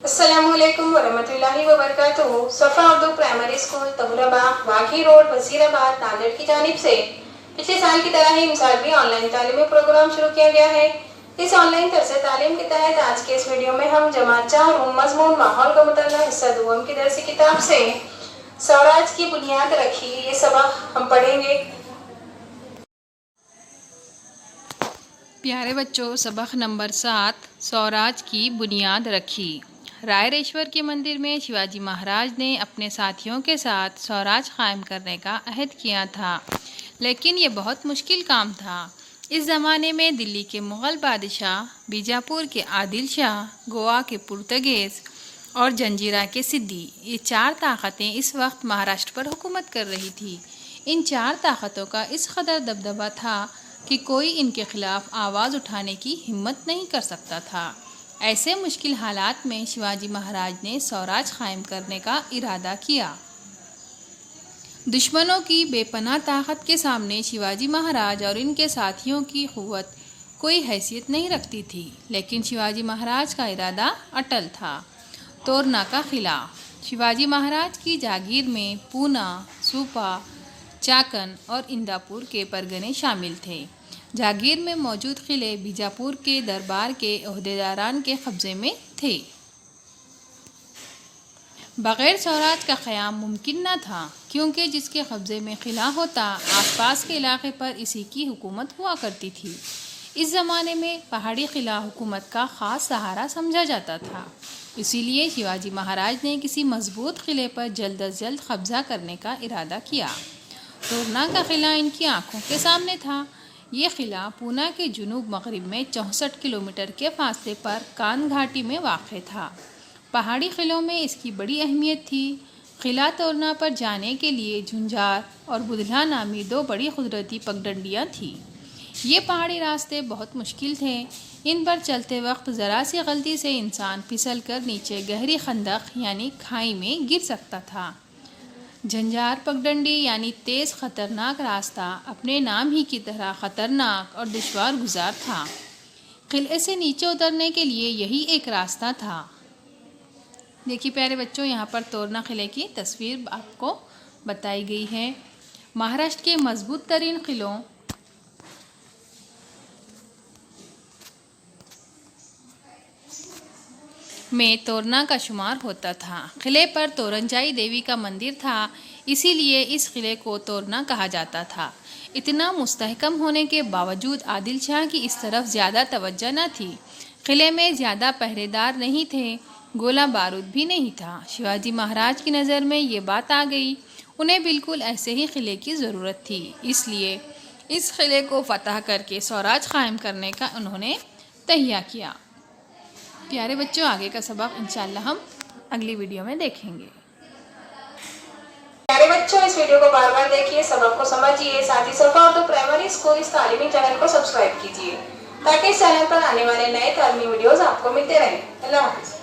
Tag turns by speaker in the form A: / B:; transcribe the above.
A: अस्सलामुअलैकुम वरहमतुल्लाहि वबरकातुहू। Safa Urdu primary school Tahurabagh Waghi road Wazirabad Nanded की जानिब से पिछले साल की तरह ही इस साल भी ऑनलाइन तालीमी प्रोग्राम शुरू किया गया है। इस ऑनलाइन तर्ज़ तालीम के तहत आज के इस वीडियो में हम जमात 4 मज़मून माहौल का मुतल्ला हिस्सा दुआम की दरसी किताब से स्वराज की बुनियाद रखी ये सबक हम पढ़ेंगे।
B: प्यारे बच्चों, सबक नंबर 7 स्वराज की बुनियाद रखी। रायरेश्वर के मंदिर में शिवाजी महाराज ने अपने साथियों के साथ स्वराज कायम करने का अहद किया था, लेकिन ये बहुत मुश्किल काम था। इस ज़माने में दिल्ली के मुग़ल बादशाह, बीजापुर के आदिल शाह, गोवा के पुर्तगीज़ और जंजीरा के सिद्दी, ये 4 ताकतें इस वक्त महाराष्ट्र पर हुकूमत कर रही थी। इन 4 ताकतों का इस कदर दबदबा था कि कोई इनके खिलाफ आवाज़ उठाने की हिम्मत नहीं कर सकता था। ऐसे मुश्किल हालात में शिवाजी महाराज ने स्वराज कायम करने का इरादा किया। दुश्मनों की बेपनाह ताकत के सामने शिवाजी महाराज और इनके साथियों की क़ुव्वत कोई हैसियत नहीं रखती थी, लेकिन शिवाजी महाराज का इरादा अटल था। तोरना का किला। शिवाजी महाराज की जागीर में पूना, सुपा, चाकन और इंदापुर के परगने शामिल थे। जागीर में मौजूद किले बीजापुर के दरबार के ओहदेदारान के कब्ज़े में थे। बग़ैर स्वराज का क़याम मुमकिन न था, क्योंकि जिसके कब्ज़े में किला होता आसपास के इलाके पर इसी की हुकूमत हुआ करती थी। इस ज़माने में पहाड़ी किला हुकूमत का ख़ास सहारा समझा जाता था। इसीलिए शिवाजी महाराज ने किसी मजबूत किले पर जल्द अज जल्द कब्ज़ा करने का इरादा किया। तोरना का किला इनकी आँखों के सामने था। ये किला पूना के जुनूब मगरिब में 64 किलोमीटर के फासले पर कान घाटी में वाक़ था। पहाड़ी किलों में इसकी बड़ी अहमियत थी। किला तोरना पर जाने के लिए झुंझार और बुधला नामी 2 बड़ी कुदरती पगडंडियाँ थीं। ये पहाड़ी रास्ते बहुत मुश्किल थे। इन पर चलते वक्त ज़रा सी गलती से इंसान फिसल कर नीचे गहरी खंदक यानी खाई में गिर सकता था। झंझार पगडंडी यानी तेज़ ख़तरनाक रास्ता अपने नाम ही की तरह ख़तरनाक और दुश्वार गुजार था। किले से नीचे उतरने के लिए यही एक रास्ता था। देखिए प्यारे बच्चों, यहाँ पर तोरना किले की तस्वीर आपको बताई गई है। महाराष्ट्र के मजबूत तरीन किलों में तोरना का शुमार होता था। किले पर तोरंजाई देवी का मंदिर था, इसीलिए इस किले को तोरना कहा जाता था। इतना मुस्तहकम होने के बावजूद आदिल शाह की इस तरफ ज़्यादा तवज्जो न थी। किले में ज़्यादा पहरेदार नहीं थे, गोला बारूद भी नहीं था। शिवाजी महाराज की नज़र में ये बात आ गई। उन्हें बिल्कुल ऐसे ही किले की ज़रूरत थी, इसलिए इस किले को फ़तह करके स्वराज कायम करने का उन्होंने तहिया किया। प्यारे बच्चों, आगे का सबक इंशाअल्लाह हम अगली वीडियो में देखेंगे।
A: प्यारे बच्चों, इस वीडियो को बार बार देखिए, सबक को समझिए, साथ ही सफ़ा उर्दू प्राइमरी स्कूल इस तालीमी चैनल को सब्सक्राइब कीजिए, ताकि इस चैनल पर आने वाले नए तालीमी वीडियोज़ आपको मिलते रहें। अल्लाह हाफ़िज़।